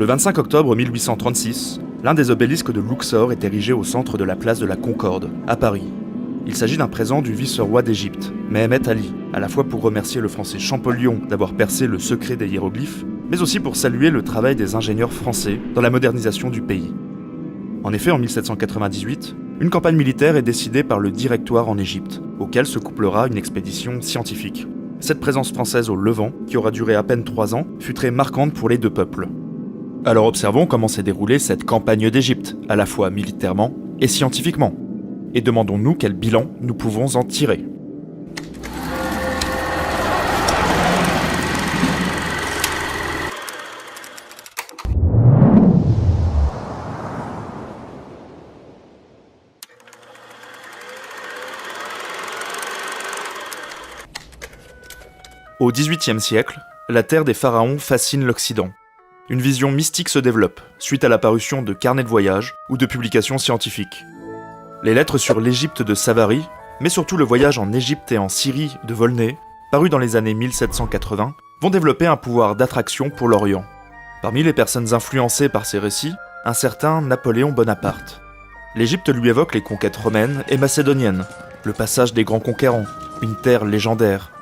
Le 25 octobre 1836, l'un des obélisques de Luxor est érigé au centre de la place de la Concorde, à Paris. Il s'agit d'un présent du vice-roi d'Égypte, Mehemet Ali, à la fois pour remercier le français Champollion d'avoir percé le secret des hiéroglyphes, mais aussi pour saluer le travail des ingénieurs français dans la modernisation du pays. En effet, en 1798, une campagne militaire est décidée par le Directoire en Égypte, auquel se couplera une expédition scientifique. Cette présence française au Levant, qui aura duré à peine 3 ans, fut très marquante pour les deux peuples. Alors observons comment s'est déroulée cette campagne d'Égypte, à la fois militairement et scientifiquement. Et demandons-nous quel bilan nous pouvons en tirer. Au XVIIIe siècle, la terre des pharaons fascine l'Occident. Une vision mystique se développe, suite à l'apparition de carnets de voyage ou de publications scientifiques. Les lettres sur l'Égypte de Savary, mais surtout le voyage en Égypte et en Syrie de Volney, paru dans les années 1780, vont développer un pouvoir d'attraction pour l'Orient. Parmi les personnes influencées par ces récits, un certain Napoléon Bonaparte. L'Égypte lui évoque les conquêtes romaines et macédoniennes, le passage des grands conquérants, une terre légendaire.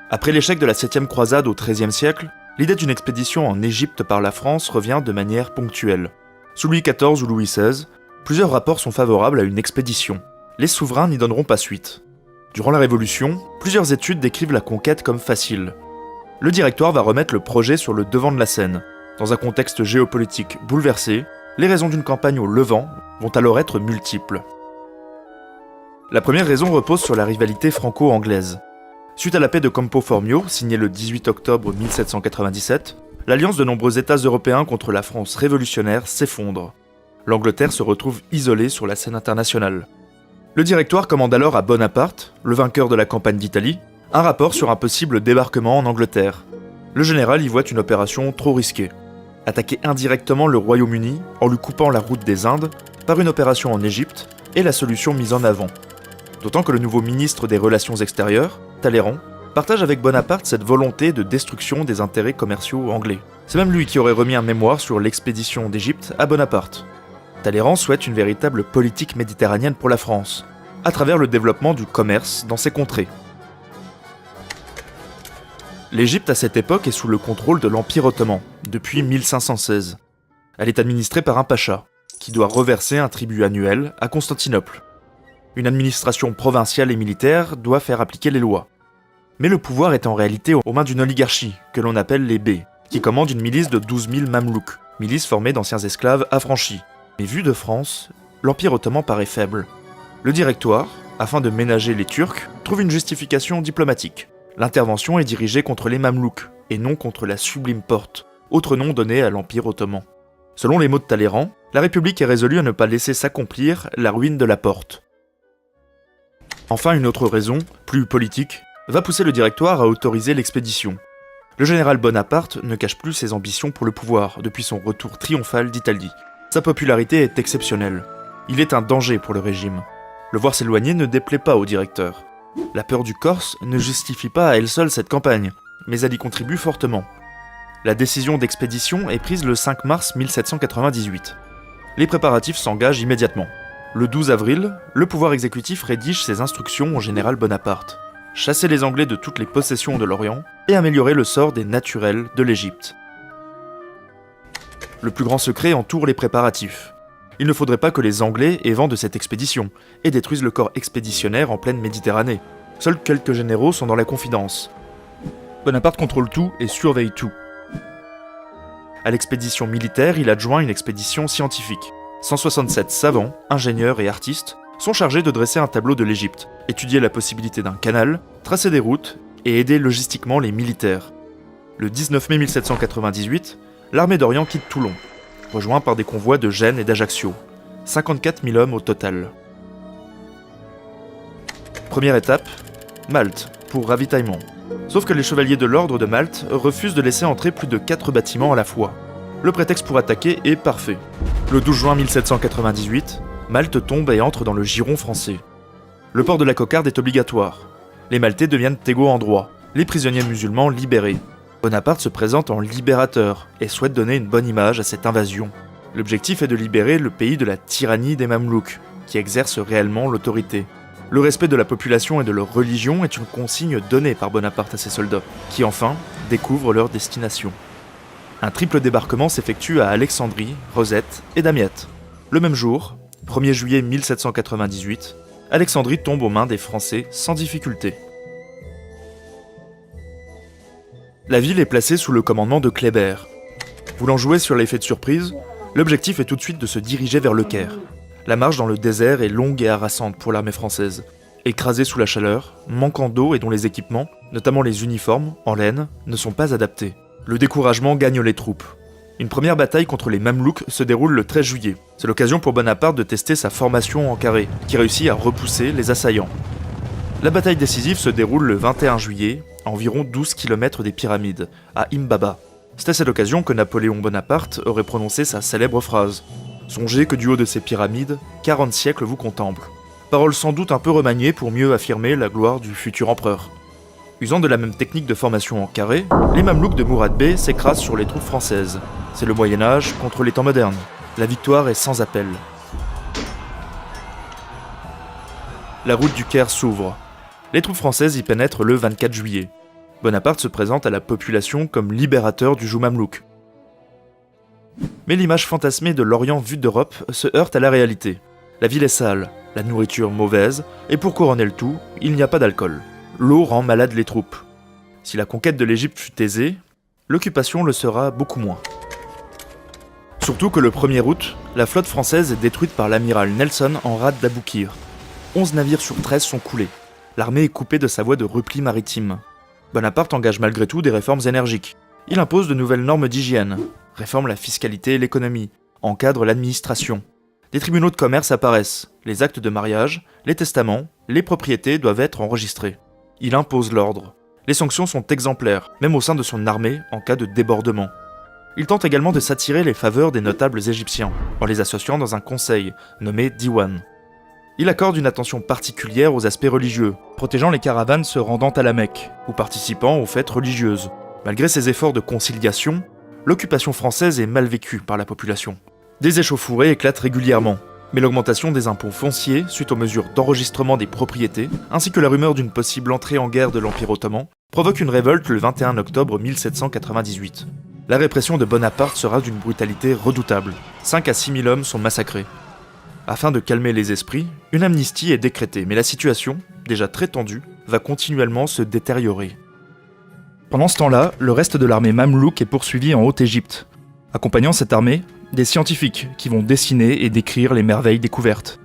Après l'échec de la 7e croisade au XIIIe siècle, l'idée d'une expédition en Égypte par la France revient de manière ponctuelle. Sous Louis XIV ou Louis XVI, plusieurs rapports sont favorables à une expédition. Les souverains n'y donneront pas suite. Durant la Révolution, plusieurs études décrivent la conquête comme facile. Le Directoire va remettre le projet sur le devant de la scène. Dans un contexte géopolitique bouleversé, les raisons d'une campagne au Levant vont alors être multiples. La première raison repose sur la rivalité franco-anglaise. Suite à la paix de Campo Formio, signée le 18 octobre 1797, l'alliance de nombreux États européens contre la France révolutionnaire s'effondre. L'Angleterre se retrouve isolée sur la scène internationale. Le Directoire commande alors à Bonaparte, le vainqueur de la campagne d'Italie, un rapport sur un possible débarquement en Angleterre. Le général y voit une opération trop risquée. Attaquer indirectement le Royaume-Uni en lui coupant la route des Indes par une opération en Égypte est la solution mise en avant. D'autant que le nouveau ministre des Relations extérieures, Talleyrand, partage avec Bonaparte cette volonté de destruction des intérêts commerciaux anglais. C'est même lui qui aurait remis un mémoire sur l'expédition d'Égypte à Bonaparte. Talleyrand souhaite une véritable politique méditerranéenne pour la France, à travers le développement du commerce dans ces contrées. L'Égypte à cette époque est sous le contrôle de l'Empire ottoman, depuis 1516. Elle est administrée par un pacha, qui doit reverser un tribut annuel à Constantinople. Une administration provinciale et militaire doit faire appliquer les lois. Mais le pouvoir est en réalité aux mains d'une oligarchie, que l'on appelle les bey, qui commande une milice de 12 000 mamelouks, milice formée d'anciens esclaves affranchis. Mais vu de France, l'Empire ottoman paraît faible. Le Directoire, afin de ménager les Turcs, trouve une justification diplomatique. L'intervention est dirigée contre les mamelouks, et non contre la Sublime Porte, autre nom donné à l'Empire ottoman. Selon les mots de Talleyrand, la République est résolue à ne pas laisser s'accomplir la ruine de la Porte. Enfin, une autre raison, plus politique, va pousser le Directoire à autoriser l'expédition. Le général Bonaparte ne cache plus ses ambitions pour le pouvoir depuis son retour triomphal d'Italie. Sa popularité est exceptionnelle. Il est un danger pour le régime. Le voir s'éloigner ne déplaît pas au directeur. La peur du Corse ne justifie pas à elle seule cette campagne, mais elle y contribue fortement. La décision d'expédition est prise le 5 mars 1798. Les préparatifs s'engagent immédiatement. Le 12 avril, le pouvoir exécutif rédige ses instructions au général Bonaparte. Chasser les Anglais de toutes les possessions de l'Orient et améliorer le sort des naturels de l'Égypte. Le plus grand secret entoure les préparatifs. Il ne faudrait pas que les Anglais aient vent de cette expédition et détruisent le corps expéditionnaire en pleine Méditerranée. Seuls quelques généraux sont dans la confidence. Bonaparte contrôle tout et surveille tout. À l'expédition militaire, il adjoint une expédition scientifique. 167 savants, ingénieurs et artistes sont chargés de dresser un tableau de l'Égypte, étudier la possibilité d'un canal, tracer des routes et aider logistiquement les militaires. Le 19 mai 1798, l'armée d'Orient quitte Toulon, rejoint par des convois de Gênes et d'Ajaccio. 54 000 hommes au total. Première étape, Malte, pour ravitaillement. Sauf que les chevaliers de l'ordre de Malte refusent de laisser entrer plus de 4 bâtiments à la fois. Le prétexte pour attaquer est parfait. Le 12 juin 1798, Malte tombe et entre dans le giron français. Le port de la cocarde est obligatoire. Les Maltais deviennent égaux en droit, les prisonniers musulmans libérés. Bonaparte se présente en libérateur et souhaite donner une bonne image à cette invasion. L'objectif est de libérer le pays de la tyrannie des Mamelouks, qui exercent réellement l'autorité. Le respect de la population et de leur religion est une consigne donnée par Bonaparte à ses soldats, qui enfin découvrent leur destination. Un triple débarquement s'effectue à Alexandrie, Rosette et Damiette. Le même jour, 1er juillet 1798, Alexandrie tombe aux mains des Français sans difficulté. La ville est placée sous le commandement de Kléber. Voulant jouer sur l'effet de surprise, l'objectif est tout de suite de se diriger vers le Caire. La marche dans le désert est longue et harassante pour l'armée française. Écrasée sous la chaleur, manquant d'eau et dont les équipements, notamment les uniformes, en laine, ne sont pas adaptés. Le découragement gagne les troupes. Une première bataille contre les Mamelouks se déroule le 13 juillet. C'est l'occasion pour Bonaparte de tester sa formation en carré, qui réussit à repousser les assaillants. La bataille décisive se déroule le 21 juillet, à environ 12 km des pyramides, à Imbaba. C'est à cette occasion que Napoléon Bonaparte aurait prononcé sa célèbre phrase « Songez que du haut de ces pyramides, 40 siècles vous contemplent ». Parole sans doute un peu remaniée pour mieux affirmer la gloire du futur empereur. Usant de la même technique de formation en carré, les Mamelouks de Mourad Bey s'écrasent sur les troupes françaises. C'est le Moyen-Âge contre les temps modernes. La victoire est sans appel. La route du Caire s'ouvre. Les troupes françaises y pénètrent le 24 juillet. Bonaparte se présente à la population comme libérateur du joug mamelouk. Mais l'image fantasmée de l'Orient vu d'Europe se heurte à la réalité. La ville est sale, la nourriture mauvaise, et pour couronner le tout, il n'y a pas d'alcool. L'eau rend malade les troupes. Si la conquête de l'Égypte fut aisée, l'occupation le sera beaucoup moins. Surtout que le 1er août, la flotte française est détruite par l'amiral Nelson en rade d'Aboukir. 11 navires sur 13 sont coulés. L'armée est coupée de sa voie de repli maritime. Bonaparte engage malgré tout des réformes énergiques. Il impose de nouvelles normes d'hygiène, réforme la fiscalité et l'économie, encadre l'administration. Des tribunaux de commerce apparaissent, les actes de mariage, les testaments, les propriétés doivent être enregistrés. Il impose l'ordre. Les sanctions sont exemplaires, même au sein de son armée en cas de débordement. Il tente également de s'attirer les faveurs des notables égyptiens, en les associant dans un conseil, nommé Diwan. Il accorde une attention particulière aux aspects religieux, protégeant les caravanes se rendant à la Mecque, ou participant aux fêtes religieuses. Malgré ses efforts de conciliation, l'occupation française est mal vécue par la population. Des échauffourées éclatent régulièrement, mais l'augmentation des impôts fonciers suite aux mesures d'enregistrement des propriétés, ainsi que la rumeur d'une possible entrée en guerre de l'Empire ottoman, provoque une révolte le 21 octobre 1798. La répression de Bonaparte sera d'une brutalité redoutable. 5 à 6 000 hommes sont massacrés. Afin de calmer les esprits, une amnistie est décrétée, mais la situation, déjà très tendue, va continuellement se détériorer. Pendant ce temps-là, le reste de l'armée mamelouk est poursuivi en Haute-Égypte. Accompagnant cette armée, des scientifiques qui vont dessiner et décrire les merveilles découvertes.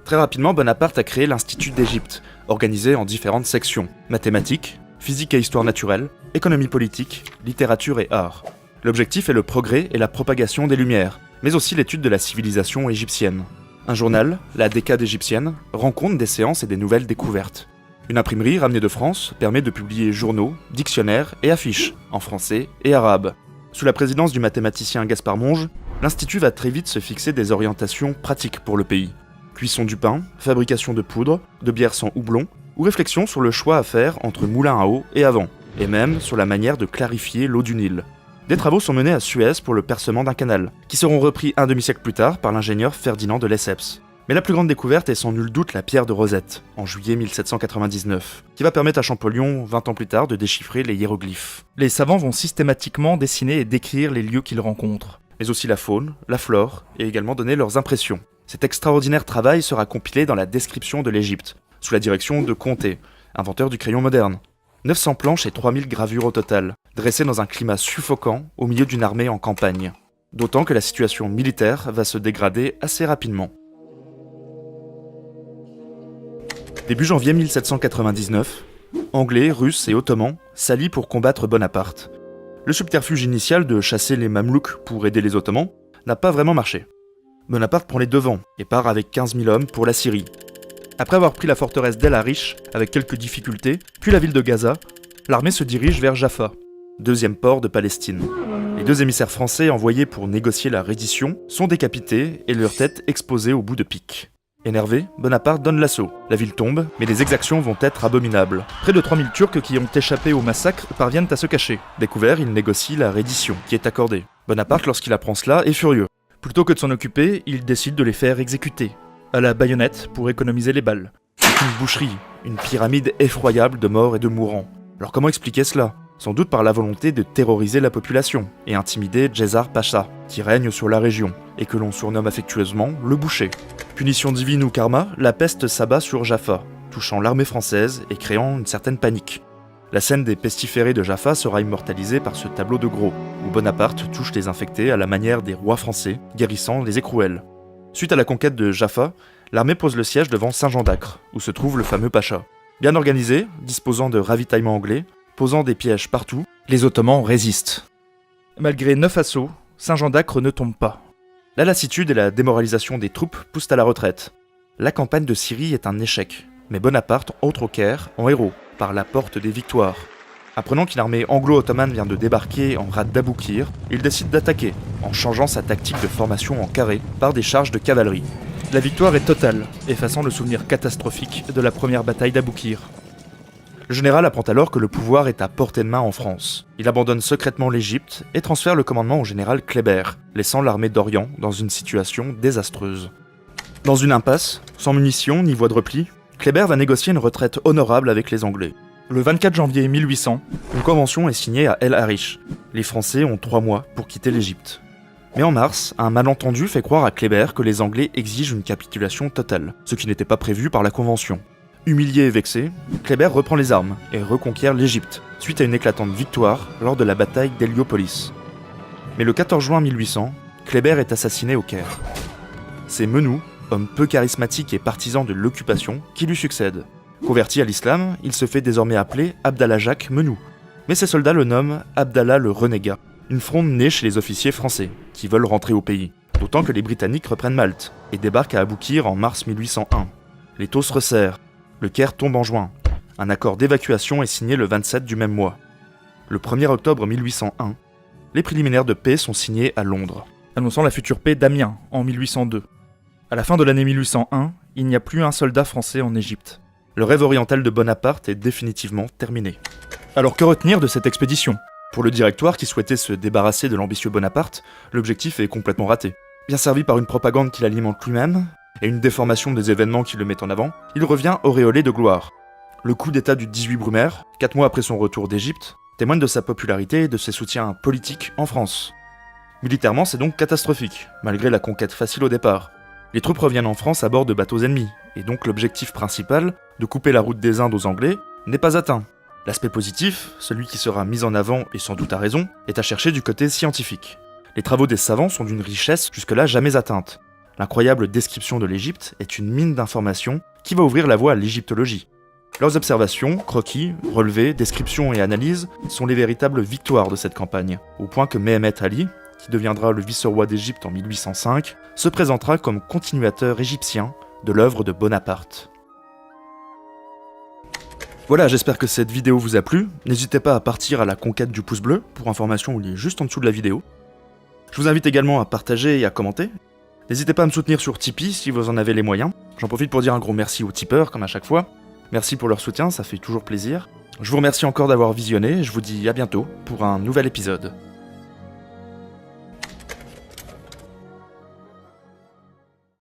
Très rapidement, Bonaparte a créé l'Institut d'Égypte, organisé en différentes sections, mathématiques, physique et histoire naturelle, économie politique, littérature et art. L'objectif est le progrès et la propagation des Lumières, mais aussi l'étude de la civilisation égyptienne. Un journal, la Décade égyptienne, rend compte des séances et des nouvelles découvertes. Une imprimerie ramenée de France permet de publier journaux, dictionnaires et affiches, en français et arabe. Sous la présidence du mathématicien Gaspard Monge, l'Institut va très vite se fixer des orientations pratiques pour le pays. Cuisson du pain, fabrication de poudre, de bière sans houblon, ou réflexion sur le choix à faire entre moulin à eau et à vent, et même sur la manière de clarifier l'eau du Nil. Des travaux sont menés à Suez pour le percement d'un canal, qui seront repris un demi-siècle plus tard par l'ingénieur Ferdinand de Lesseps. Mais la plus grande découverte est sans nul doute la pierre de Rosette, en juillet 1799, qui va permettre à Champollion, 20 ans plus tard, de déchiffrer les hiéroglyphes. Les savants vont systématiquement dessiner et décrire les lieux qu'ils rencontrent, mais aussi la faune, la flore, et également donner leurs impressions. Cet extraordinaire travail sera compilé dans la description de l'Égypte, sous la direction de Comté, inventeur du crayon moderne. 900 planches et 3000 gravures au total, dressées dans un climat suffocant au milieu d'une armée en campagne. D'autant que la situation militaire va se dégrader assez rapidement. Début janvier 1799, Anglais, Russes et Ottomans s'allient pour combattre Bonaparte. Le subterfuge initial de chasser les Mamelouks pour aider les Ottomans n'a pas vraiment marché. Bonaparte prend les devants et part avec 15 000 hommes pour la Syrie. Après avoir pris la forteresse d'El Arish avec quelques difficultés, puis la ville de Gaza, l'armée se dirige vers Jaffa, deuxième port de Palestine. Les 2 émissaires français envoyés pour négocier la reddition sont décapités et leurs têtes exposées au bout de piques. Énervé, Bonaparte donne l'assaut. La ville tombe, mais les exactions vont être abominables. Près de 3000 Turcs qui ont échappé au massacre parviennent à se cacher. Découvert, il négocie la reddition, qui est accordée. Bonaparte, lorsqu'il apprend cela, est furieux. Plutôt que de s'en occuper, il décide de les faire exécuter, à la baïonnette pour économiser les balles. C'est une boucherie, une pyramide effroyable de morts et de mourants. Alors comment expliquer cela ? Sans doute par la volonté de terroriser la population et intimider Djezar Pacha, qui règne sur la région, et que l'on surnomme affectueusement le boucher. Punition divine ou karma, la peste s'abat sur Jaffa, touchant l'armée française et créant une certaine panique. La scène des pestiférés de Jaffa sera immortalisée par ce tableau de Gros, où Bonaparte touche les infectés à la manière des rois français, guérissant les écrouelles. Suite à la conquête de Jaffa, l'armée pose le siège devant Saint-Jean d'Acre, où se trouve le fameux Pacha. Bien organisé, disposant de ravitaillements anglais, posant des pièges partout, les Ottomans résistent. Malgré 9 assauts, Saint-Jean d'Acre ne tombe pas. La lassitude et la démoralisation des troupes poussent à la retraite. La campagne de Syrie est un échec, mais Bonaparte entre au Caire en héros, par la porte des victoires. Apprenant qu'une armée anglo-ottomane vient de débarquer en rade d'Aboukir, il décide d'attaquer, en changeant sa tactique de formation en carré par des charges de cavalerie. La victoire est totale, effaçant le souvenir catastrophique de la première bataille d'Aboukir. Le général apprend alors que le pouvoir est à portée de main en France. Il abandonne secrètement l'Égypte et transfère le commandement au général Kléber, laissant l'armée d'Orient dans une situation désastreuse. Dans une impasse, sans munitions ni voie de repli, Kléber va négocier une retraite honorable avec les Anglais. Le 24 janvier 1800, une convention est signée à El Arish. Les Français ont 3 mois pour quitter l'Égypte. Mais en mars, un malentendu fait croire à Kléber que les Anglais exigent une capitulation totale, ce qui n'était pas prévu par la convention. Humilié et vexé, Kléber reprend les armes et reconquiert l'Égypte, suite à une éclatante victoire lors de la bataille d'Héliopolis. Mais le 14 juin 1800, Kléber est assassiné au Caire. C'est Menou, homme peu charismatique et partisan de l'occupation, qui lui succède. Converti à l'islam, il se fait désormais appeler Abdallah Jacques Menou. Mais ses soldats le nomment Abdallah le Renégat, une fronde née chez les officiers français, qui veulent rentrer au pays. D'autant que les Britanniques reprennent Malte, et débarquent à Aboukir en mars 1801. Les taux se resserrent. Le Caire tombe en juin. Un accord d'évacuation est signé le 27 du même mois. Le 1er octobre 1801, les préliminaires de paix sont signés à Londres, annonçant la future paix d'Amiens en 1802. À la fin de l'année 1801, il n'y a plus un soldat français en Égypte. Le rêve oriental de Bonaparte est définitivement terminé. Alors que retenir de cette expédition ? Pour le directoire qui souhaitait se débarrasser de l'ambitieux Bonaparte, l'objectif est complètement raté. Bien servi par une propagande qu'il alimente lui-même, et une déformation des événements qui le met en avant, il revient auréolé de gloire. Le coup d'état du 18 Brumaire, 4 mois après son retour d'Égypte, témoigne de sa popularité et de ses soutiens politiques en France. Militairement, c'est donc catastrophique, malgré la conquête facile au départ. Les troupes reviennent en France à bord de bateaux ennemis, et donc l'objectif principal, de couper la route des Indes aux Anglais, n'est pas atteint. L'aspect positif, celui qui sera mis en avant, et sans doute à raison, est à chercher du côté scientifique. Les travaux des savants sont d'une richesse jusque-là jamais atteinte. L'incroyable description de l'Égypte est une mine d'informations qui va ouvrir la voie à l'égyptologie. Leurs observations, croquis, relevés, descriptions et analyses sont les véritables victoires de cette campagne, au point que Mehemet Ali, qui deviendra le vice-roi d'Égypte en 1805, se présentera comme continuateur égyptien de l'œuvre de Bonaparte. Voilà, j'espère que cette vidéo vous a plu. N'hésitez pas à partir à la conquête du pouce bleu, pour information il est juste en dessous de la vidéo. Je vous invite également à partager et à commenter. N'hésitez pas à me soutenir sur Tipeee si vous en avez les moyens. J'en profite pour dire un gros merci aux tipeurs, comme à chaque fois. Merci pour leur soutien, ça fait toujours plaisir. Je vous remercie encore d'avoir visionné et je vous dis à bientôt pour un nouvel épisode.